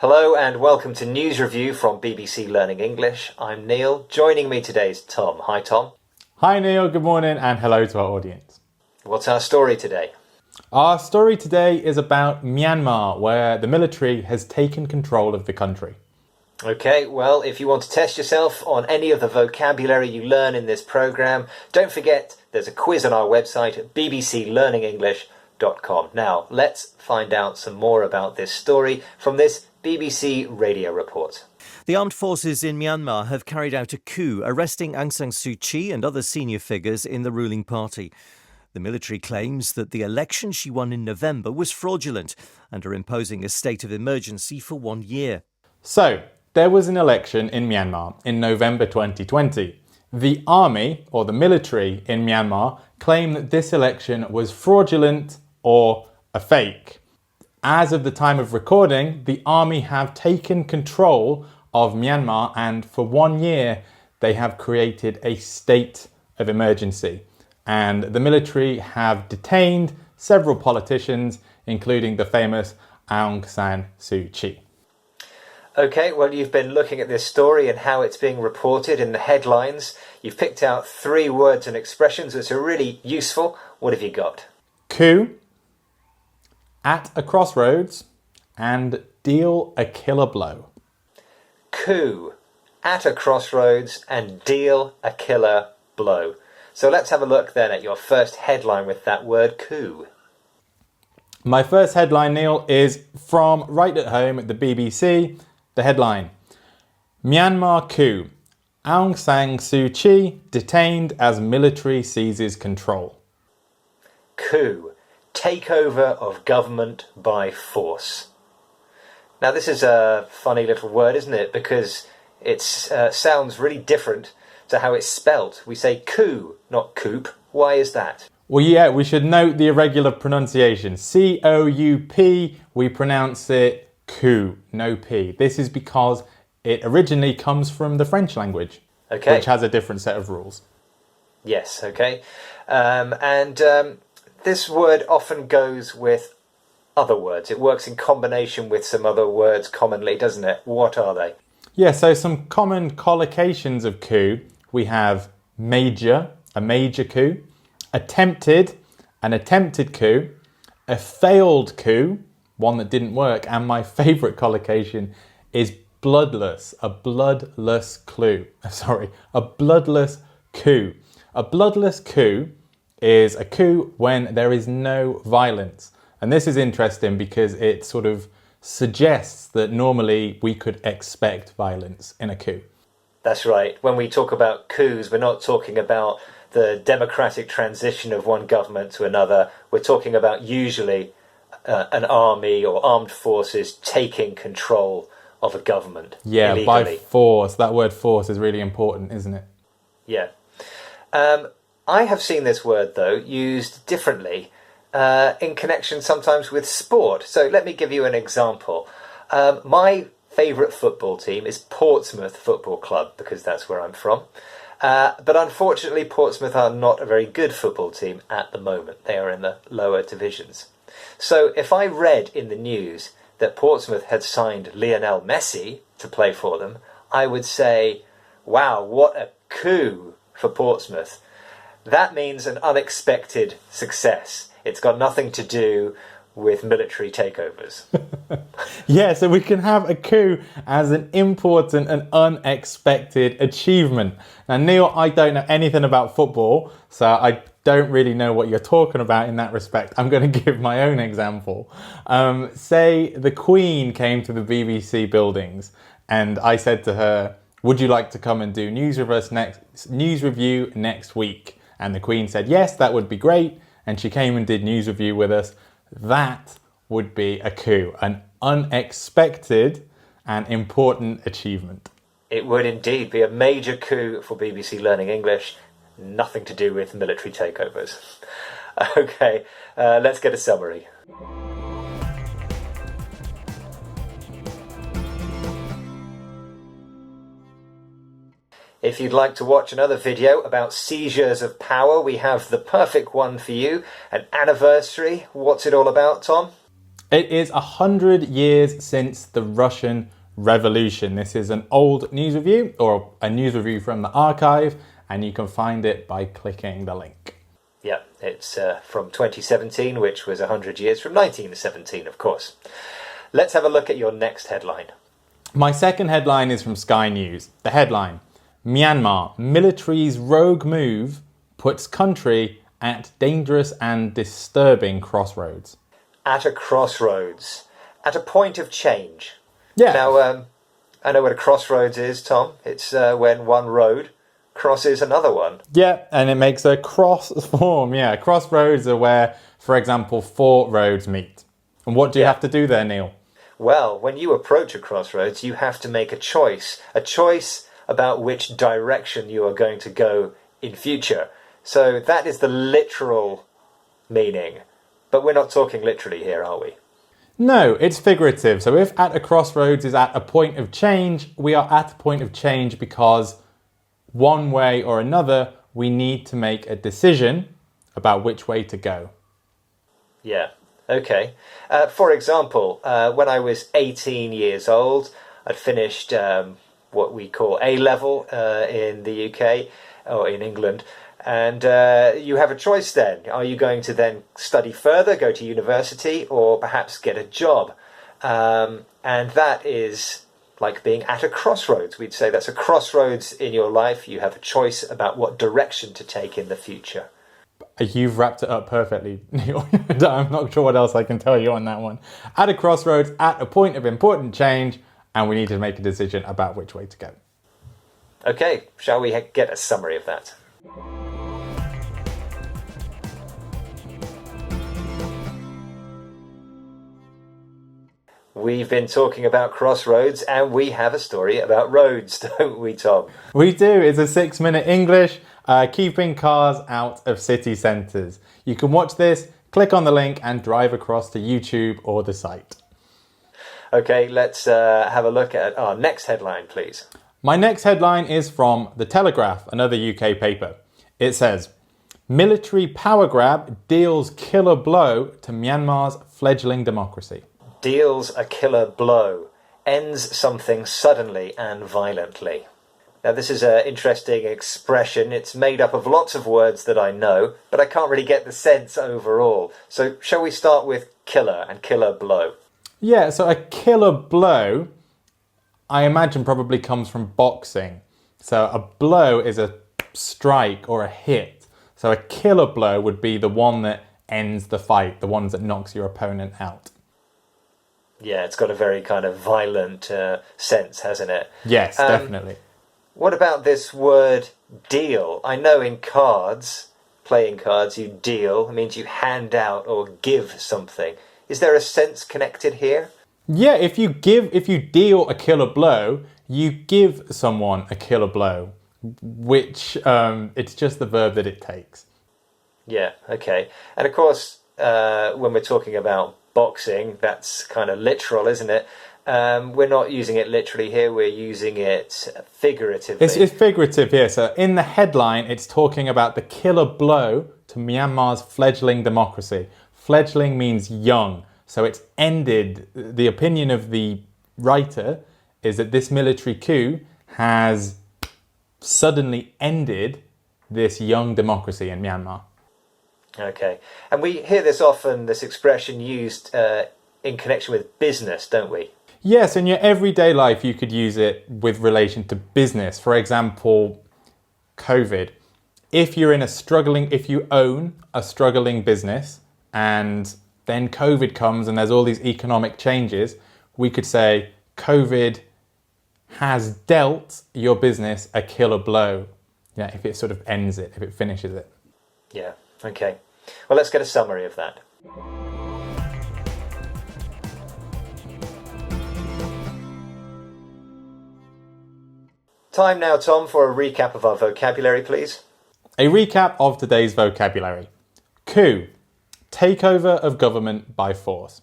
Hello and welcome to News Review from BBC Learning English. I'm Neil. Joining me today is Tom. Hi, Tom. Hi, Neil. Good morning and hello to our audience. What's our story today? Our story today is about Myanmar, where the military has taken control of the country. Okay, well, if you want to test yourself on any of the vocabulary you learn in this programme, don't forget there's a quiz on our website at bbclearningenglish.com. Now, let's find out some more about this story from this BBC radio report. The armed forces in Myanmar have carried out a coup, arresting Aung San Suu Kyi and other senior figures in the ruling party. The military claims that the election she won in November was fraudulent and are imposing a state of emergency for 1 year. So, there was an election in Myanmar in November 2020. The army, or the military in Myanmar, claim that this election was fraudulent or a fake. As of the time of recording, the army have taken control of Myanmar and for 1 year they have created a state of emergency. And the military have detained several politicians, including the famous Aung San Suu Kyi. Okay, well, you've been looking at this story and how it's being reported in the headlines. You've picked out 3 words and expressions which are really useful. What have you got? Coup, at a crossroads, and deal a killer blow. Coup, at a crossroads, and deal a killer blow. So let's have a look then at your first headline with that word coup. My first headline, Neil, is from right at home at the BBC. The headline: Myanmar coup. Aung San Suu Kyi detained as military seizes control. Coup. Takeover of government by force. Now this is a funny little word, isn't it? Because it sounds really different to how it's spelt. We say coup, not coop. Why is that? Well, yeah, we should note the irregular pronunciation. C-O-U-P, we pronounce it coup, no P. This is because it originally comes from the French language, okay, which has a different set of rules. Yes, okay. This word often goes with other words. It works in combination with some other words commonly, doesn't it? What are they? Yeah, so some common collocations of coup. We have major, a major coup, attempted, an attempted coup, a failed coup, one that didn't work, and my favourite collocation is bloodless, a bloodless coup. A bloodless coup. A bloodless coup is a coup when there is no violence. And this is interesting because it sort of suggests that normally we could expect violence in a coup. That's right. When we talk about coups, we're not talking about the democratic transition of one government to another. We're talking about usually an army or armed forces taking control of a government. Yeah, illegally. by force. That word force is really important, isn't it? Yeah. I have seen this word, though, used differently in connection sometimes with sport. So let me give you an example. My favourite football team is Portsmouth Football Club, because that's where I'm from. But unfortunately, Portsmouth are not a very good football team at the moment. They are in the lower divisions. So if I read in the news that Portsmouth had signed Lionel Messi to play for them, I would say, wow, what a coup for Portsmouth. That means an unexpected success. It's got nothing to do with military takeovers. Yeah, so we can have a coup as an important and unexpected achievement. Now, Neil, I don't know anything about football, so I don't really know what you're talking about in that respect. I'm going to give my own example. Say the Queen came to the BBC buildings and I said to her, would you like to come and do news review next week? And the Queen said, yes, that would be great. And she came and did news review with us. That would be a coup, an unexpected and important achievement. It would indeed be a major coup for BBC Learning English. Nothing to do with military takeovers. Okay, let's get a summary. If you'd like to watch another video about seizures of power, we have the perfect one for you, an anniversary. What's it all about, Tom? It is 100 years since the Russian Revolution. This is an old news review, or a news review from the archive, and you can find it by clicking the link. Yeah, it's from 2017, which was 100 years from 1917, of course. Let's have a look at your next headline. My second headline is from Sky News. The headline: Myanmar, military's rogue move puts country at dangerous and disturbing crossroads. At a crossroads. At a point of change. Yeah. Now, I know what a crossroads is, Tom. It's when one road crosses another one. Yeah, and it makes a cross form. Yeah, crossroads are where, for example, four roads meet. And what do you have to do there, Neil? Well, when you approach a crossroads, you have to make a choice about which direction you are going to go in future. So that is the literal meaning. But we're not talking literally here, are we? No, it's figurative. So if at a crossroads is at a point of change, we are at a point of change because one way or another, we need to make a decision about which way to go. Yeah, okay. For example, when I was 18 years old, I'd finished what we call A-level in the UK, or in England, and you have a choice then. Are you going to then study further, go to university, or perhaps get a job? And that is like being at a crossroads. We'd say that's a crossroads in your life. You have a choice about what direction to take in the future. You've wrapped it up perfectly, Neil. I'm not sure what else I can tell you on that one. At a crossroads, at a point of important change, and we need to make a decision about which way to go. Okay, shall we get a summary of that? We've been talking about crossroads, and we have a story about roads, don't we, Tom? We do. It's a 6-minute English, keeping cars out of city centres. You can watch this, click on the link, and drive across to YouTube or the site. Okay, let's have a look at our next headline, please. My next headline is from The Telegraph, another UK paper. It says, military power grab deals killer blow to Myanmar's fledgling democracy. Deals a killer blow, ends something suddenly and violently. Now, this is an interesting expression. It's made up of lots of words that I know, but I can't really get the sense overall. So shall we start with killer and killer blow? Yeah, so a killer blow, I imagine, probably comes from boxing. So a blow is a strike or a hit. So a killer blow would be the one that ends the fight, the ones that knocks your opponent out. Yeah, it's got a very kind of violent sense, hasn't it? Yes, definitely. What about this word deal? I know in cards, playing cards, you deal. It means you hand out or give something. Is there a sense connected here? Yeah, if you deal a killer blow, you give someone a killer blow, which it's just the verb that it takes. Yeah, okay. And of course, when we're talking about boxing, that's kind of literal, isn't it? We're not using it literally here, we're using it figuratively. It's figurative here. So in the headline, it's talking about the killer blow to Myanmar's fledgling democracy. Fledgling means young. So it's ended. The opinion of the writer is that this military coup has suddenly ended this young democracy in Myanmar. Okay. And we hear this often, this expression used in connection with business, don't we? Yes, in your everyday life, you could use it with relation to business. For example, COVID. If you own a struggling business and then COVID comes and there's all these economic changes, we could say COVID has dealt your business a killer blow. Yeah, if it sort of ends it, if it finishes it. Yeah, okay. Well, let's get a summary of that. Time now, Tom, for a recap of our vocabulary, please. A recap of today's vocabulary. Coup, takeover of government by force.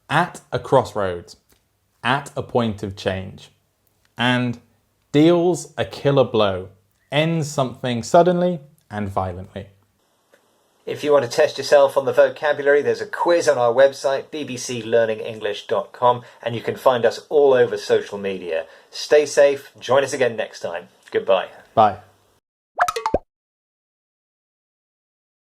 At a crossroads, at a point of change. And deals a killer blow, ends something suddenly and violently. If you want to test yourself on the vocabulary, there's a quiz on our website, bbclearningenglish.com, and you can find us all over social media. Stay safe. Join us again next time. Goodbye. Bye.